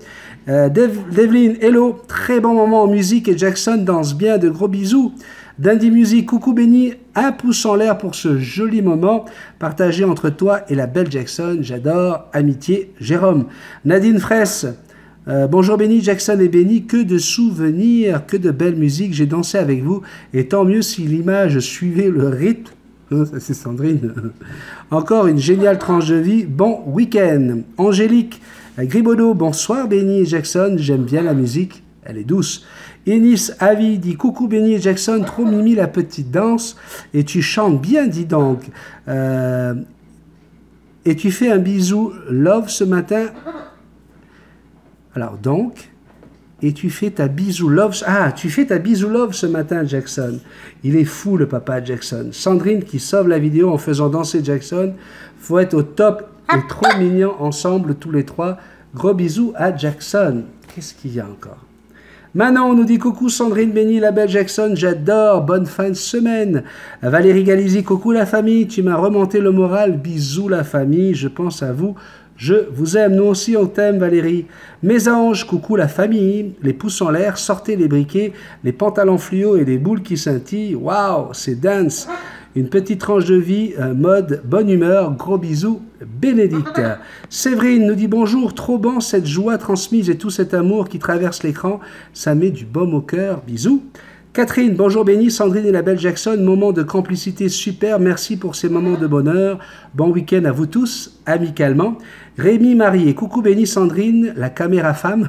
Devlin, hello, très bon moment en musique et Jackson danse bien, de gros bisous. Dandy Music, coucou Benny, un pouce en l'air pour ce joli moment partagé entre toi et la belle Jackson, j'adore, amitié, Jérôme. Nadine Fraisse, bonjour Benny, Jackson et Benny, que de souvenirs, que de belle musique, j'ai dansé avec vous, et tant mieux si l'image suivait le rythme. Ça c'est Sandrine. Encore une géniale tranche de vie, bon week-end. Angélique Gribaudot, bonsoir Benny et Jackson, j'aime bien la musique, elle est douce. Enis Avi dit coucou Benny et Jackson, trop mimi la petite danse, et tu chantes bien, dis donc. Et tu fais un bisou love ce matin. Alors donc, et tu fais ta bisou love. Ah, tu fais ta bisou love ce matin, Jackson. Il est fou le papa Jackson. Sandrine qui sauve la vidéo en faisant danser Jackson. Faut être au top et trop mignons ensemble tous les trois. Gros bisous à Jackson. Qu'est-ce qu'il y a encore? Manon, on nous dit coucou Sandrine, Benny, la belle Jackson, j'adore, bonne fin de semaine. Valérie Galizi, coucou la famille, tu m'as remonté le moral, bisous la famille, je pense à vous, je vous aime, nous aussi on t'aime Valérie. Mes anges, coucou la famille, les pouces en l'air, sortez les briquets, les pantalons fluo et les boules qui scintillent, waouh, c'est dance. Une petite tranche de vie, mode bonne humeur, gros bisous, Bénédicte. Séverine nous dit bonjour, trop bon cette joie transmise et tout cet amour qui traverse l'écran, ça met du baume au cœur, bisous. Catherine, bonjour Benny, Sandrine et la belle Jackson, moment de complicité super, merci pour ces moments de bonheur, bon week-end à vous tous, amicalement. Rémi Marié, coucou Benny, Sandrine, la caméra femme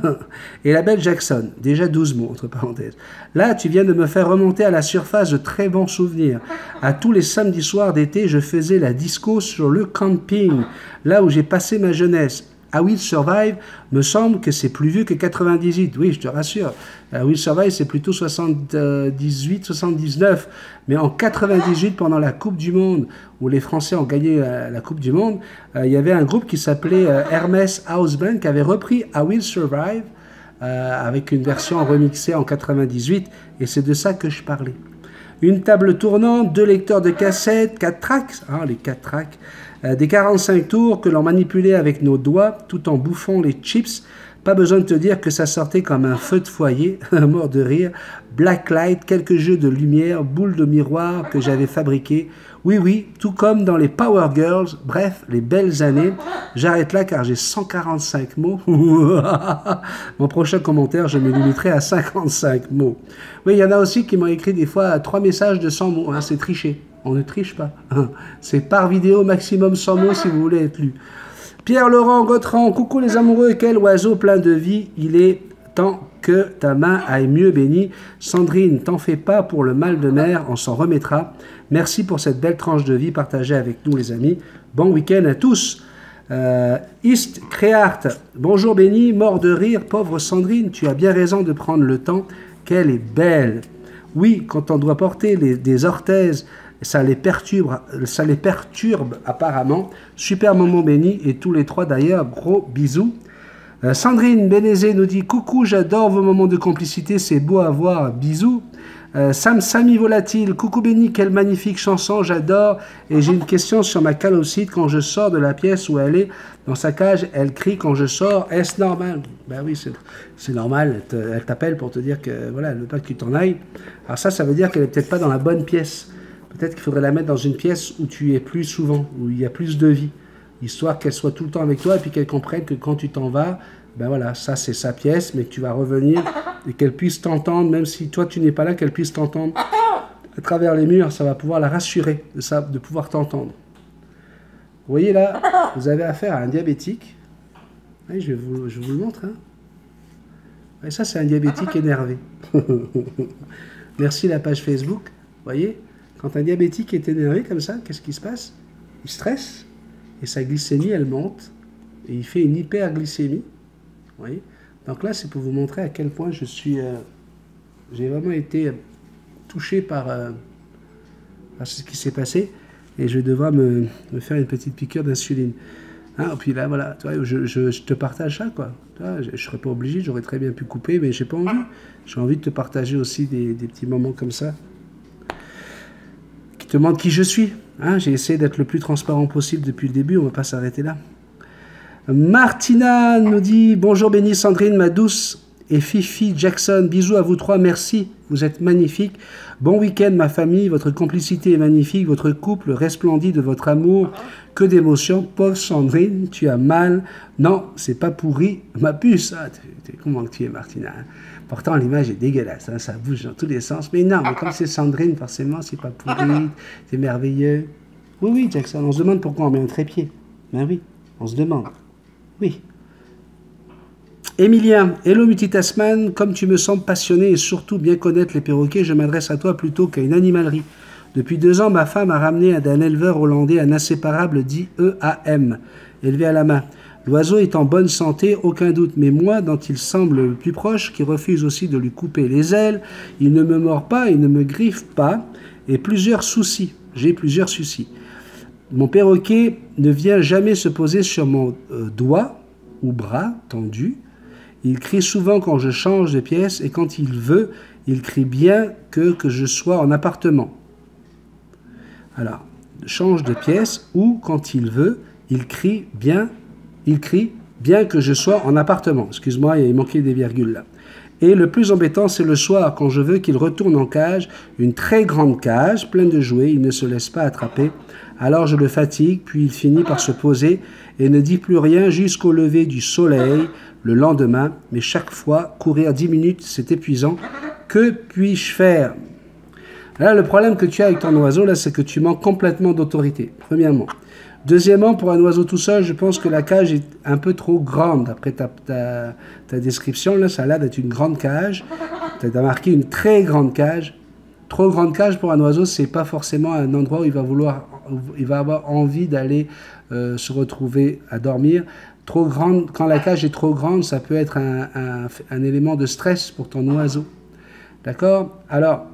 et la belle Jackson, déjà 12 mots entre parenthèses. Là, tu viens de me faire remonter à la surface de très bons souvenirs. À tous les samedis soirs d'été, je faisais la disco sur le camping, là où j'ai passé ma jeunesse. I Will Survive, me semble que c'est plus vieux que 98. Oui, je te rassure. I Will Survive, c'est plutôt 78, 79. Mais en 98, pendant la Coupe du Monde, où les Français ont gagné la Coupe du Monde, il y avait un groupe qui s'appelait Hermès House Band qui avait repris I Will Survive avec une version remixée en 98. Et c'est de ça que je parlais. Une table tournante, 2 lecteurs de cassettes, 4 tracks, hein, les 4 tracks, des 45 tours que l'on manipulait avec nos doigts tout en bouffant les chips. Pas besoin de te dire que ça sortait comme un feu de foyer, mort de rire. Blacklight, quelques jeux de lumière, boules de miroir que j'avais fabriquées. Oui, oui, tout comme dans les Power Girls. Bref, les belles années. J'arrête là car j'ai 145 mots. Mon prochain commentaire, je me limiterai à 55 mots. Oui, il y en a aussi qui m'ont écrit des fois 3 messages de 100 mots. Hein, c'est triché. On ne triche pas. C'est par vidéo maximum 100 mots si vous voulez être lu. Pierre-Laurent Gautran, coucou les amoureux, quel oiseau plein de vie, il est temps que ta main aille mieux bénie. Sandrine, t'en fais pas pour le mal de mer, on s'en remettra. Merci pour cette belle tranche de vie partagée avec nous les amis. Bon week-end à tous. East Créart, bonjour béni, mort de rire, pauvre Sandrine, tu as bien raison de prendre le temps, qu'elle est belle. Oui, quand on doit porter des orthèses, ça les perturbe apparemment. Super moment béni et tous les 3 d'ailleurs, gros bisous. Sandrine Bénézé nous dit coucou, j'adore vos moments de complicité, c'est beau à voir, bisous. Sami Volatile, coucou béni, quelle magnifique chanson, j'adore. Et j'ai une question sur ma calopsite, quand je sors de la pièce où elle est dans sa cage, elle crie quand je sors, est-ce normal? Ben oui, c'est normal, elle t'appelle pour te dire que voilà, elle veut pas que tu t'en ailles. Alors ça veut dire qu'elle est peut-être pas dans la bonne pièce. Peut-être qu'il faudrait la mettre dans une pièce où tu es plus souvent, où il y a plus de vie, histoire qu'elle soit tout le temps avec toi et puis qu'elle comprenne que quand tu t'en vas, ben voilà, ça c'est sa pièce, mais que tu vas revenir et qu'elle puisse t'entendre, même si toi tu n'es pas là, qu'elle puisse t'entendre à travers les murs, ça va pouvoir la rassurer de pouvoir t'entendre. Vous voyez là, vous avez affaire à un diabétique. Oui, je vous le montre. Hein. Et ça c'est un diabétique énervé. Merci la page Facebook. Vous voyez ? Quand un diabétique est énervé comme ça, qu'est-ce qui se passe? Il stresse et sa glycémie, elle monte et il fait une hyperglycémie. Vous voyez? Donc là, c'est pour vous montrer à quel point j'ai vraiment été touché par ce qui s'est passé et je vais devoir me faire une petite piqûre d'insuline. Hein, puis là, voilà, tu vois, je te partage ça, quoi. Tu vois, je ne serais pas obligé, j'aurais très bien pu couper, mais j'ai pas envie. J'ai envie de te partager aussi des petits moments comme ça. Te demande qui je suis. Hein, j'ai essayé d'être le plus transparent possible depuis le début, on ne va pas s'arrêter là. Martina nous dit « Bonjour béni Sandrine, ma douce et Fifi Jackson, bisous à vous 3, merci, vous êtes magnifiques. Bon week-end ma famille, votre complicité est magnifique, votre couple resplendit de votre amour, que d'émotions. Pauvre Sandrine, tu as mal. Non, c'est pas pourri, ma puce. Ah, comment tu es Martina hein. Pourtant, l'image est dégueulasse, hein, ça bouge dans tous les sens. Mais non, mais comme c'est Sandrine, forcément, c'est pas pourri, c'est merveilleux. Oui, oui, Jackson, on se demande pourquoi on met un trépied. Ben oui, on se demande. Oui. Emilien, hello multitasman, comme tu me sembles passionné et surtout bien connaître les perroquets, je m'adresse à toi plutôt qu'à une animalerie. Depuis 2 ans, ma femme a ramené d'un éleveur hollandais un inséparable dit EAM, élevé à la main. L'oiseau est en bonne santé, aucun doute, mais moi, dont il semble le plus proche, qui refuse aussi de lui couper les ailes, il ne me mord pas, il ne me griffe pas, et plusieurs soucis. J'ai plusieurs soucis. Mon perroquet ne vient jamais se poser sur mon doigt ou bras tendu. Il crie souvent quand je change de pièce, et quand il veut, il crie bien que je sois en appartement. Alors, change de pièce, ou quand il veut, il crie bien que je sois en appartement. Excuse-moi, il manquait des virgules là. Et le plus embêtant, c'est le soir, quand je veux qu'il retourne en cage, une très grande cage, pleine de jouets, il ne se laisse pas attraper. Alors je le fatigue, puis il finit par se poser et ne dit plus rien jusqu'au lever du soleil le lendemain. Mais chaque fois, courir 10 minutes, c'est épuisant. Que puis-je faire? Là, le problème que tu as avec ton oiseau, là, c'est que tu manques complètement d'autorité, premièrement. Deuxièmement, pour un oiseau tout seul, je pense que la cage est un peu trop grande. Après ta description, là, ça a l'air d'être une grande cage. Tu as marqué une très grande cage. Trop grande cage pour un oiseau, c'est pas forcément un endroit où il va avoir envie d'aller se retrouver à dormir. Trop grande, quand la cage est trop grande, ça peut être un élément de stress pour ton oiseau. D'accord? Alors,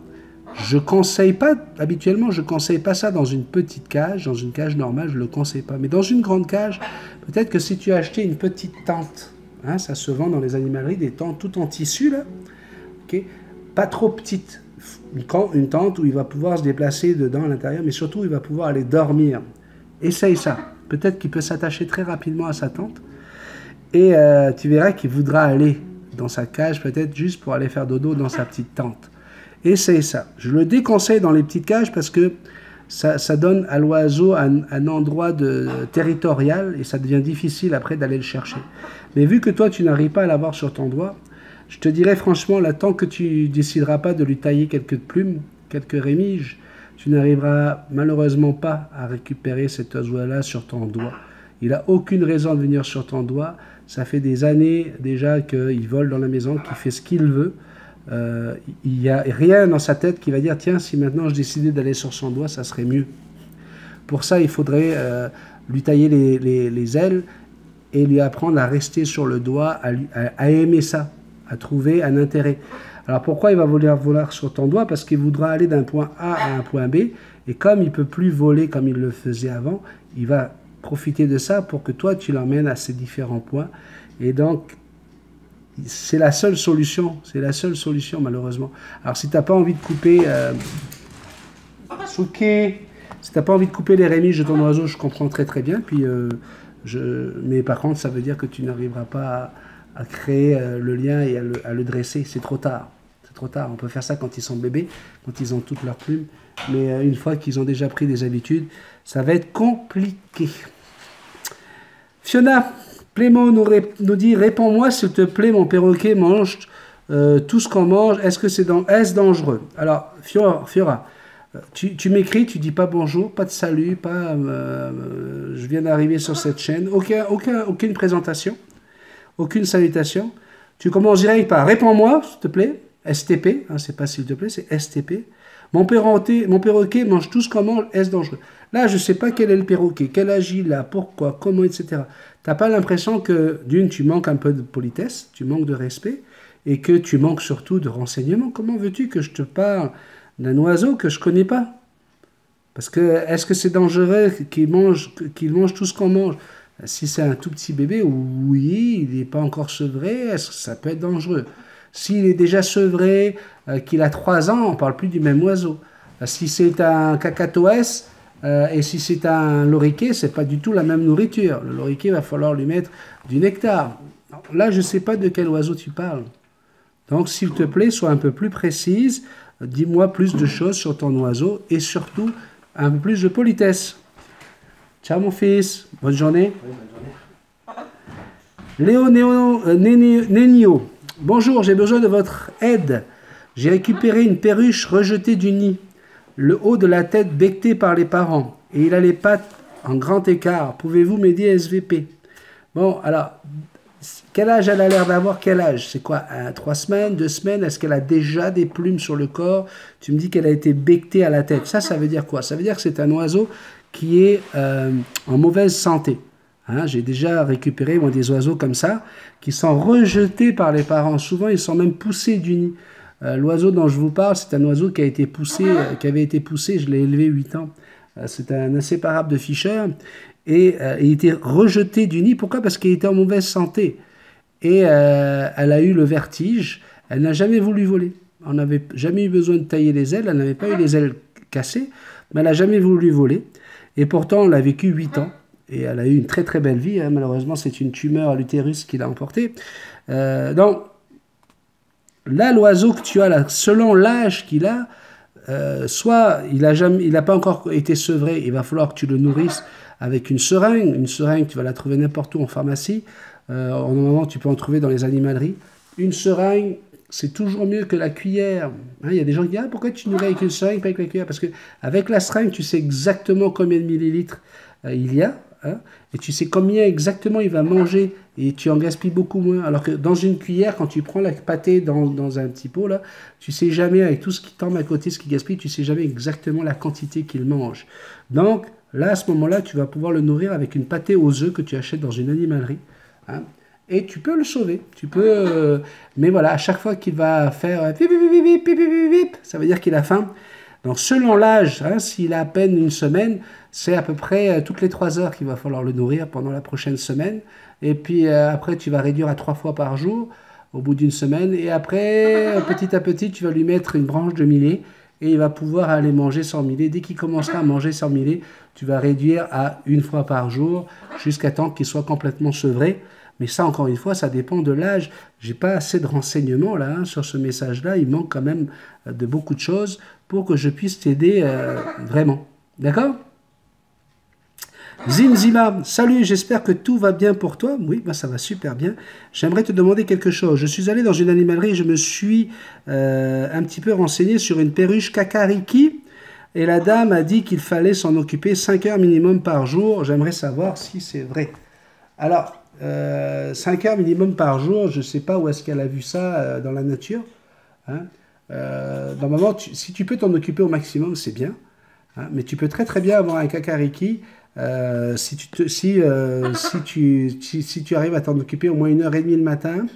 habituellement, je ne conseille pas ça dans une petite cage, dans une cage normale, je ne le conseille pas. Mais dans une grande cage, peut-être que si tu as acheté une petite tente, hein, ça se vend dans les animaleries, des tentes tout en tissu, là, okay, pas trop petite, une tente où il va pouvoir se déplacer dedans à l'intérieur, mais surtout il va pouvoir aller dormir. Essaye ça. Peut-être qu'il peut s'attacher très rapidement à sa tente. Et tu verras qu'il voudra aller dans sa cage, peut-être juste pour aller faire dodo dans sa petite tente. Essaye ça. Je le déconseille dans les petites cages parce que ça donne à l'oiseau un endroit territorial et ça devient difficile après d'aller le chercher. Mais vu que toi, tu n'arrives pas à l'avoir sur ton doigt, je te dirais franchement, là, tant que tu décideras pas de lui tailler quelques plumes, quelques rémiges, tu n'arriveras malheureusement pas à récupérer cet oiseau-là sur ton doigt. Il n'a aucune raison de venir sur ton doigt. Ça fait des années déjà qu'il vole dans la maison, qu'il fait ce qu'il veut. Il n'y a rien dans sa tête qui va dire « Tiens, si maintenant je décidais d'aller sur son doigt, ça serait mieux. » Pour ça, il faudrait lui tailler les ailes et lui apprendre à rester sur le doigt, à aimer ça, à trouver un intérêt. Alors pourquoi il va voler sur ton doigt? Parce qu'il voudra aller d'un point A à un point B, et comme il ne peut plus voler comme il le faisait avant, il va profiter de ça pour que toi tu l'emmènes à ces différents points. Et donc, c'est la seule solution malheureusement. Alors si tu n'as pas envie de couper... si tu n'as pas envie de couper les rémiges de ton oiseau, je comprends très très bien, puis... mais par contre, ça veut dire que tu n'arriveras pas à créer le lien et à le dresser. C'est trop tard. C'est trop tard. On peut faire ça quand ils sont bébés, quand ils ont toutes leurs plumes. Mais une fois qu'ils ont déjà pris des habitudes, ça va être compliqué. Fiona Plémo nous dit « Réponds-moi s'il te plaît, mon perroquet mange tout ce qu'on mange. Est-ce dangereux ?» Alors, Fiora, tu m'écris, tu dis pas bonjour, pas de salut, pas je viens d'arriver sur cette chaîne, aucune présentation, aucune salutation. Tu commences direct par réponds-moi, s'il te plaît, STP, hein, c'est pas s'il te plaît, c'est STP. Mon perroquet mange tout ce qu'on mange, est-ce dangereux? Là, je sais pas quel est le perroquet, quel âge il a, pourquoi, comment, etc. T'as pas l'impression que, d'une, tu manques un peu de politesse, tu manques de respect, et que tu manques surtout de renseignements. Comment veux-tu que je te parle d'un oiseau que je ne connais pas? Parce que, est-ce que c'est dangereux qu'il mange tout ce qu'on mange? Si c'est un tout petit bébé, oui, il n'est pas encore sevré, est-ce que ça peut être dangereux? S'il est déjà sevré, qu'il a 3 ans, on ne parle plus du même oiseau. Si c'est un cacatoès, et si c'est un loriquet, ce n'est pas du tout la même nourriture. Le loriquet, il va falloir lui mettre du nectar. Là, je ne sais pas de quel oiseau tu parles. Donc, s'il te plaît, sois un peu plus précise. Dis-moi plus de choses sur ton oiseau et surtout un peu plus de politesse. Ciao mon fils, bonne journée. Oui, bonne journée. Léo Nenio, bonjour, j'ai besoin de votre aide. J'ai récupéré une perruche rejetée du nid, le haut de la tête becté par les parents et il a les pattes en grand écart. Pouvez-vous m'aider SVP? Bon, alors... Quel âge elle a l'air d'avoir? Quel âge? C'est quoi? 3 semaines, 2 semaines? Est-ce qu'elle a déjà des plumes sur le corps? Tu me dis qu'elle a été bectée à la tête. Ça veut dire quoi? Ça veut dire que c'est un oiseau qui est en mauvaise santé. Hein, j'ai déjà récupéré moi, des oiseaux comme ça, qui sont rejetés par les parents. Souvent, ils sont même poussés du nid. L'oiseau dont je vous parle, c'est un oiseau qui avait été poussé, je l'ai élevé 8 ans. C'est un inséparable de Fischer. Et il était rejeté du nid. Pourquoi? Parce qu'il était en mauvaise santé. Et elle a eu le vertige. Elle n'a jamais voulu voler. On n'avait jamais eu besoin de tailler les ailes. Elle n'avait pas eu les ailes cassées, mais elle n'a jamais voulu voler. Et pourtant, elle a vécu 8 ans. Et elle a eu une très très belle vie. Hein. Malheureusement, c'est une tumeur à l'utérus qui l'a emportée. Donc, là, l'oiseau que tu as là, selon l'âge qu'il a, soit il n'a pas encore été sevré, il va falloir que tu le nourrisses avec une seringue. Une seringue, tu vas la trouver n'importe où en pharmacie. En moment, tu peux en trouver dans les animaleries. Une seringue, c'est toujours mieux que la cuillère. Hein, il y a des gens qui disent « Ah, pourquoi tu nourris avec une seringue, pas avec la cuillère ?» Parce qu'avec la seringue, tu sais exactement combien de millilitres il y a. Hein, et tu sais combien exactement il va manger. Et tu en gaspilles beaucoup moins. Alors que dans une cuillère, quand tu prends la pâtée dans un petit pot, là, tu sais jamais, avec tout ce qui tombe à côté, ce qui gaspille, tu sais jamais exactement la quantité qu'il mange. Donc, là, à ce moment-là, tu vas pouvoir le nourrir avec une pâtée aux œufs que tu achètes dans une animalerie. Hein, et tu peux le sauver. Mais voilà, à chaque fois qu'il va faire pip, pip, pip, pip, pip, pip, pip, ça veut dire qu'il a faim. Donc, selon l'âge, hein, s'il a à peine une semaine, c'est à peu près toutes les 3 heures qu'il va falloir le nourrir pendant la prochaine semaine. Et puis après, tu vas réduire à 3 fois par jour au bout d'une semaine. Et après, petit à petit, tu vas lui mettre une branche de millet et il va pouvoir aller manger sans millet. Dès qu'il commencera à manger sans millet, tu vas réduire à 1 fois par jour jusqu'à temps qu'il soit complètement sevré. Mais ça, encore une fois, ça dépend de l'âge. J'ai pas assez de renseignements là hein, sur ce message-là. Il manque quand même de beaucoup de choses pour que je puisse t'aider vraiment. D'accord? Zimzima, salut, j'espère que tout va bien pour toi. Oui, bah ça va super bien. J'aimerais te demander quelque chose. Je suis allé dans une animalerie, je me suis un petit peu renseigné sur une perruche kakariki et la dame a dit qu'il fallait s'en occuper 5 heures minimum par jour. J'aimerais savoir si c'est vrai. Alors, 5 heures minimum par jour, je ne sais pas où est-ce qu'elle a vu ça dans la nature. Hein. Normalement, si tu peux t'en occuper au maximum, c'est bien. Hein, mais tu peux très très bien avoir un kakariki si tu arrives à t'en occuper au moins 1h30 le matin,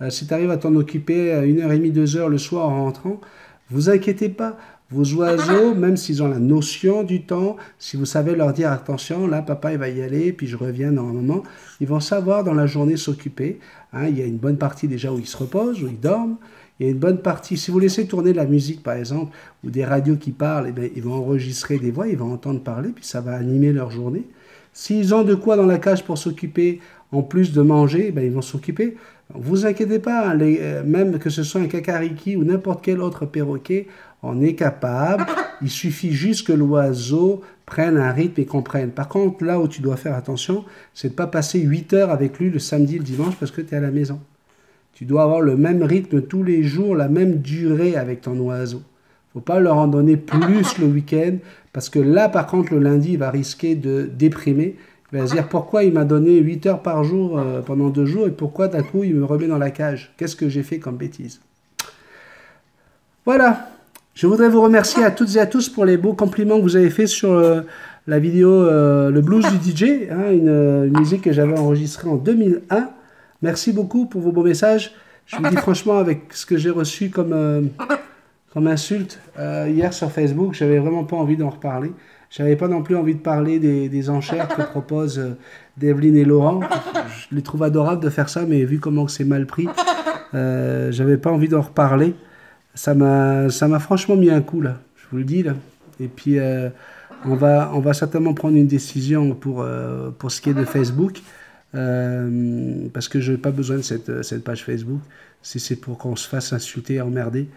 si tu arrives à t'en occuper 1h30, 2h le soir en rentrant, vous inquiétez pas. Vos oiseaux, même s'ils ont la notion du temps, si vous savez leur dire attention, là papa il va y aller, puis je reviens dans un moment, ils vont savoir dans la journée s'occuper. Hein, il y a une bonne partie déjà où ils se reposent, où ils dorment. Il y a une bonne partie, si vous laissez tourner de la musique par exemple, ou des radios qui parlent, eh bien, ils vont enregistrer des voix, ils vont entendre parler, puis ça va animer leur journée. S'ils ont de quoi dans la cage pour s'occuper, en plus de manger, eh bien, ils vont s'occuper. Vous inquiétez pas, hein, même que ce soit un kakariki ou n'importe quel autre perroquet, on est capable. Il suffit juste que l'oiseau prenne un rythme et comprenne. Par contre, là où tu dois faire attention, c'est de ne pas passer 8 heures avec lui le samedi et le dimanche parce que tu es à la maison. Tu dois avoir le même rythme tous les jours, la même durée avec ton oiseau. Il ne faut pas leur en donner plus le week-end, parce que là, par contre, le lundi, il va risquer de déprimer. Il va se dire, pourquoi il m'a donné 8 heures par jour pendant 2 jours, et pourquoi d'un coup, il me remet dans la cage? Qu'est-ce que j'ai fait comme bêtise? Voilà. Je voudrais vous remercier à toutes et à tous pour les beaux compliments que vous avez faits sur la vidéo Le Blues du DJ, hein, une musique que j'avais enregistrée en 2001. Merci beaucoup pour vos beaux messages. Je vous dis franchement, avec ce que j'ai reçu comme insulte hier sur Facebook, j'avais vraiment pas envie d'en reparler. J'avais pas non plus envie de parler des enchères que proposent Develyne et Laurent. Je les trouve adorables de faire ça, mais vu comment c'est mal pris, j'avais pas envie d'en reparler. Ça m'a franchement mis un coup là, je vous le dis là. Et puis on va certainement prendre une décision pour ce qui est de Facebook. Parce que je n'ai pas besoin de cette page Facebook. Si c'est pour qu'on se fasse insulter et emmerder,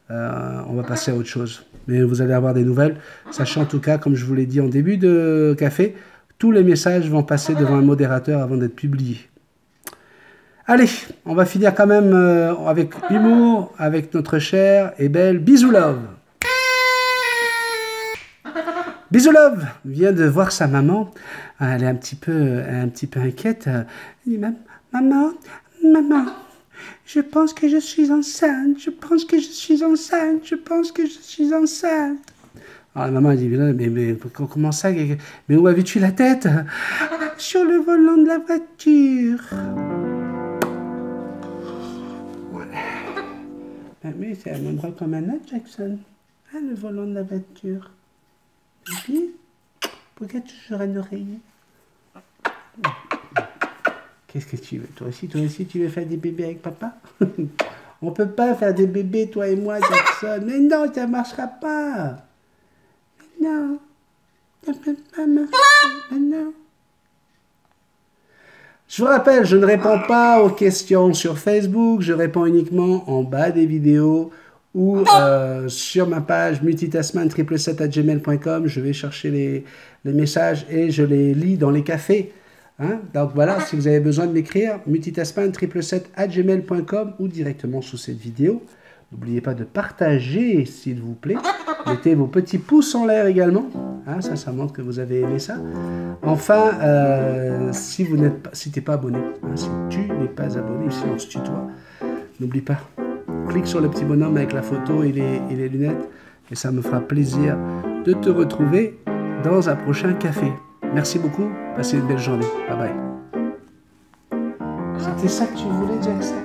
on va passer à autre chose. Mais vous allez avoir des nouvelles. Sachant en tout cas, comme je vous l'ai dit en début de café, tous les messages vont passer devant un modérateur avant d'être publiés. Allez, on va finir quand même avec humour, avec notre chère et belle Bisou Love. Bisou Love vient de voir sa maman. Elle est un petit peu inquiète. Elle dit, maman, je pense que je suis enceinte. Je pense que je suis enceinte. Je pense que je suis enceinte. Alors la maman elle dit, mais comment ça? Mais où avais-tu la tête? Sur le volant de la voiture. Mais c'est un endroit comme un autre, Jackson. Ah, le volant de la voiture. Baby, pourquoi toujours un oreiller? Qu'est-ce que tu veux? Toi aussi, tu veux faire des bébés avec papa? On peut pas faire des bébés, toi et moi, Jackson. Mais non, ça marchera pas. Mais non, ça peut pas marcher. Mais non. Je vous rappelle, je ne réponds pas aux questions sur Facebook, je réponds uniquement en bas des vidéos ou sur ma page multitasman777@gmail.com. Je vais chercher les messages et je les lis dans les cafés. Hein? Donc voilà, si vous avez besoin de m'écrire, multitasman777@gmail.com ou directement sous cette vidéo. N'oubliez pas de partager, s'il vous plaît. Mettez vos petits pouces en l'air également. Hein, ça montre que vous avez aimé ça. Enfin, si tu n'es pas abonné, hein, si tu n'es pas abonné, si on se tutoie, n'oublie pas. Clique sur le petit bonhomme avec la photo et les lunettes. Et ça me fera plaisir de te retrouver dans un prochain café. Merci beaucoup. Passez une belle journée. Bye bye. C'était ça que tu voulais, Jackson?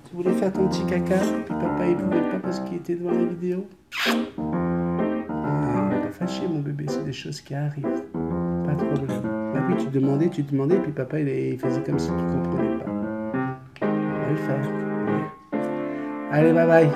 Tu voulais faire ton petit caca, puis papa il pouvait pas parce qu'il était devant la vidéo. Ah, il n'est pas fâché mon bébé, c'est des choses qui arrivent. Pas de problème. Bah oui, tu demandais, puis papa il faisait comme s'il ne comprenait pas. On va le faire. Allez, bye bye.